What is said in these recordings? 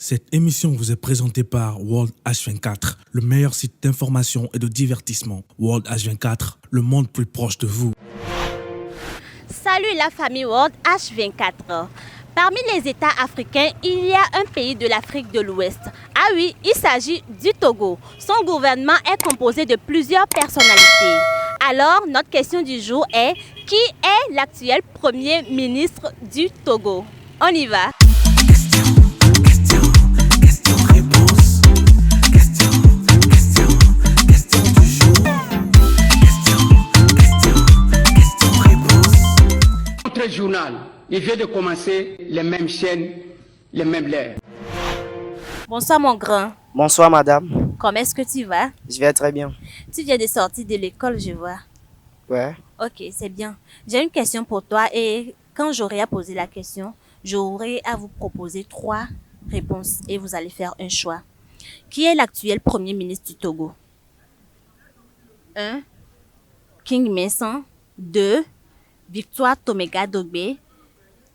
Cette émission vous est présentée par World H24, le meilleur site d'information et de divertissement. World H24, le monde plus proche de vous. Salut la famille World H24. Parmi les États africains, il y a un pays de l'Afrique de l'Ouest. Ah oui, il s'agit du Togo. Son gouvernement est composé de plusieurs personnalités. Alors, notre question du jour est: qui est l'actuel Premier ministre du Togo? On y va. Notre journal, il vient de commencer, les mêmes chaînes, les mêmes lèvres. Bonsoir mon grand. Bonsoir madame, Comment est-ce que tu vas? je vais très bien. Tu viens de sortir de l'école, je vois. Ouais, Ok, c'est bien. J'ai une question pour toi et quand j'aurai à poser la question, j'aurai à vous proposer 3 réponses et vous allez faire un choix. Qui est l'actuel Premier ministre du Togo? 1. King Messan. 2. Victoire Tomega Dogbe.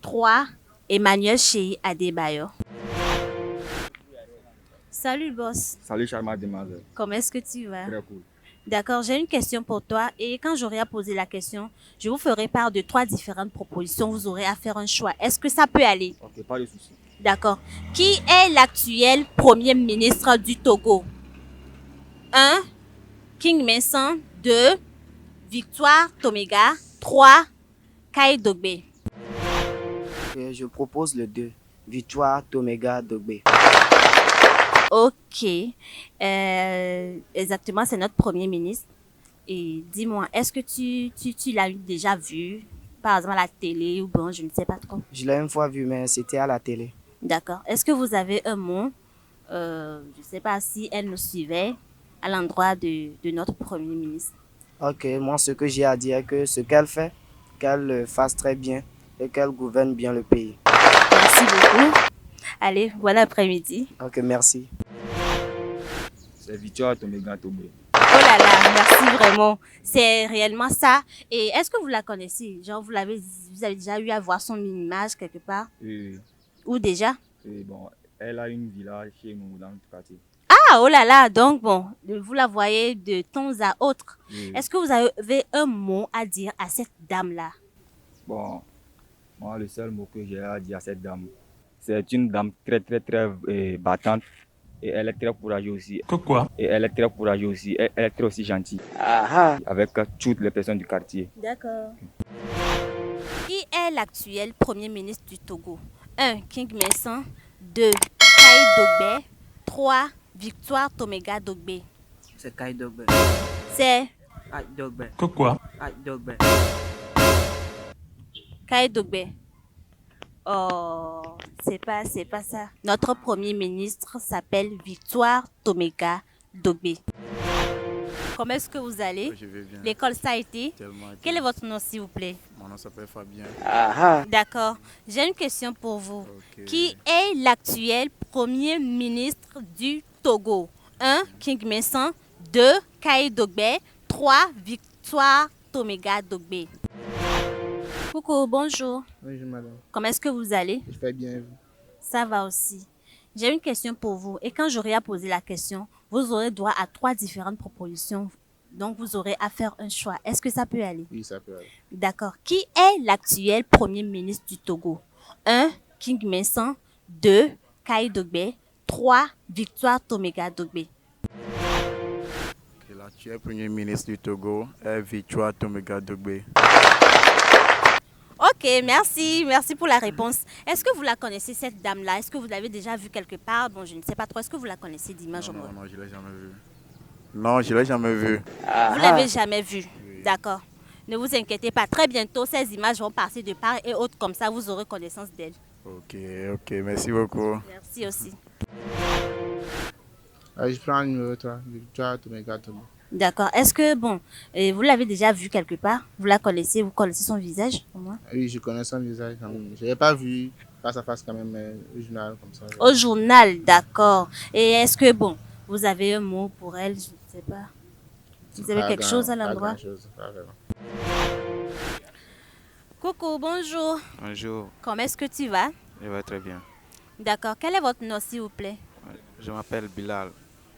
3. Emmanuel Chei Adebayo. Salut boss, Salut charmante demoiselle. comment est-ce que tu vas? Très cool. D'accord, j'ai une question pour toi et quand j'aurai à poser la question, je vous ferai part de 3 différentes propositions. Vous aurez à faire un choix. Est-ce que ça peut aller? Ok, pas de souci. D'accord. Qui est l'actuel Premier ministre du Togo? 1. King Messan. 2. Victoire Tomega. 3. Kai Dogbe. et je propose le 2, Victoire Tomega Dogbe. Ok. Exactement, c'est notre Premier ministre. Et dis-moi, est-ce que tu l'as déjà vu, par exemple à la télé ou bon, je ne sais pas trop. Je l'ai une fois vu, mais c'était à la télé. D'accord. Est-ce que vous avez un mot, je ne sais pas si elle nous suivait, à l'endroit de notre Premier ministre? Ok, moi ce que j'ai à dire est que ce qu'elle fait, qu'elle le fasse très bien et qu'elle gouverne bien le pays. Merci beaucoup. Allez, bon après-midi. Ok, merci. C'est Victoire Tomega Togbé. Oh là là, merci vraiment. C'est réellement ça. Et est-ce que vous la connaissez? Genre, vous avez déjà eu à voir son image quelque part? Et, Ou déjà? et bon, elle a une villa chez nous dans notre quartier. Ah, oh là là, donc bon, vous la voyez de temps à autre. Et, Est-ce que vous avez un mot à dire à cette dame-là? bon, moi, le seul mot que j'ai à dire à cette dame, c'est une dame très battante. Et elle est très courageuse aussi. Quoi? Et elle est très courageuse aussi. Elle est très aussi gentille. Ah Avec toutes les personnes du quartier. D'accord. Qui est l'actuel Premier ministre du Togo? 1. King Messan. 2. Kai Dogbe. 3. Victoire Tomega Dogbe. c'est Kai Dogbe. C'est Kai Dogbe. Quoi? Kai Dogbe. Kai Dogbe. Oh, c'est pas ça. Notre Premier ministre s'appelle Victoire Tomega Dogbe. Comment est-ce que vous allez? Je vais bien. L'école, ça a été? Tellement bien. Quel est votre nom, s'il vous plaît? Mon nom s'appelle Fabien. D'accord. J'ai une question pour vous. Ok. Qui est l'actuel Premier ministre du Togo? 1. King Messan. 2. Kai Dogbe. 3. Victoire Tomega Dogbe. Coucou, bonjour. Bonjour madame, Comment est-ce que vous allez? je fais bien. Ça va aussi. J'ai une question pour vous et quand j'aurai à poser la question, vous aurez droit à 3 différentes propositions. Donc vous aurez à faire un choix. Est-ce que ça peut aller? Oui, ça peut aller. D'accord. Qui est l'actuel Premier ministre du Togo? 1. King Messan. 2. Kai Dogbe. 3. Victoire Tomega Dogbe. L'actuel premier ministre du Togo est Victoire Tomega Dogbe. Ok, merci. Merci pour la réponse. Est-ce que vous la connaissez, cette dame-là? Est-ce que vous l'avez déjà vue quelque part? Bon, je ne sais pas trop. Est-ce que vous la connaissez d'image en Non, mode? non, je ne l'ai jamais vu. Non, je ne l'ai jamais vu. Vous l'avez jamais vue? D'accord. Ne vous inquiétez pas. Très bientôt, ces images vont passer de part et autre comme ça. Vous aurez connaissance d'elle. Ok, merci beaucoup. Merci aussi. Je prends le numéro 3, Victoire Tomega Dogbe. D'accord. Est-ce que, bon, vous l'avez déjà vue quelque part? Vous la connaissez? Vous connaissez son visage au moins? Oui, je connais son visage quand même. Je ne l'ai pas vu face à face quand même, mais au journal comme ça. Au journal, d'accord. Et est-ce que, bon, vous avez un mot pour elle? Je ne sais pas. Vous avez quelque chose à l'endroit? Pas grand-chose, pas vraiment. Coucou, bonjour. Bonjour, Comment est-ce que tu vas? je vais très bien. D'accord. Quel est votre nom, s'il vous plaît? Je m'appelle Bilal.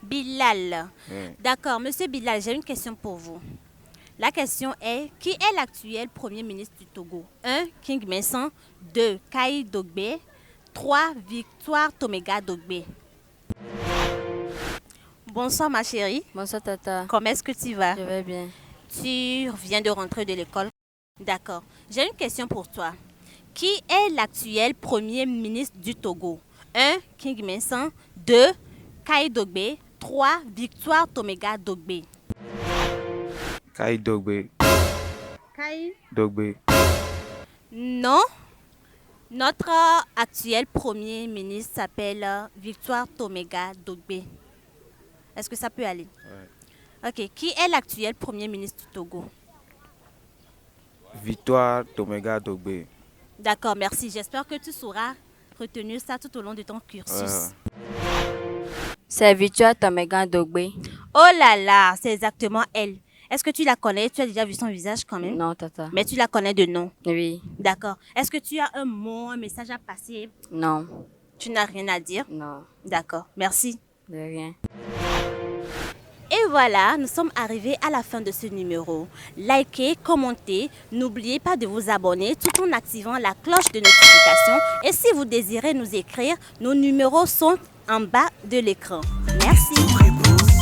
Bilal. Oui. D'accord. Monsieur Bilal, j'ai une question pour vous. La question est, qui est l'actuel Premier ministre du Togo? 1. King Messan. 2. Kai Dogbe. 3. Victoire Tomega Dogbe. Bonsoir ma chérie. Bonsoir Tata. Comment est-ce que tu vas? Je vais bien. Tu viens de rentrer de l'école. D'accord. J'ai une question pour toi. Qui est l'actuel Premier ministre du Togo? 1. King Messan. 2. Kai Dogbe. 3. Victoire Tomega Dogbe. Kai Dogbe. Kai? Dogbe. Non. Notre actuel Premier ministre s'appelle Victoire Tomega Dogbe. Est-ce que ça peut aller? Ouais. Ok. Qui est l'actuel Premier ministre du Togo? Victoire Tomega Dogbe. D'accord, merci. J'espère que tu sauras retenir ça tout au long de ton cursus. C'est Victoire Tomega Dogbe. Oh là là, c'est exactement elle. Est-ce que tu la connais? Tu as déjà vu son visage quand même? Non, Tata. Mais tu la connais de nom? Oui. D'accord. Est-ce que tu as un mot, un message à passer? Non. Tu n'as rien à dire? Non. D'accord, merci. De rien. Et voilà, nous sommes arrivés à la fin de ce numéro. Likez, commentez, n'oubliez pas de vous abonner tout en activant la cloche de notification. Et si vous désirez nous écrire, nos numéros sont en bas de l'écran. Merci.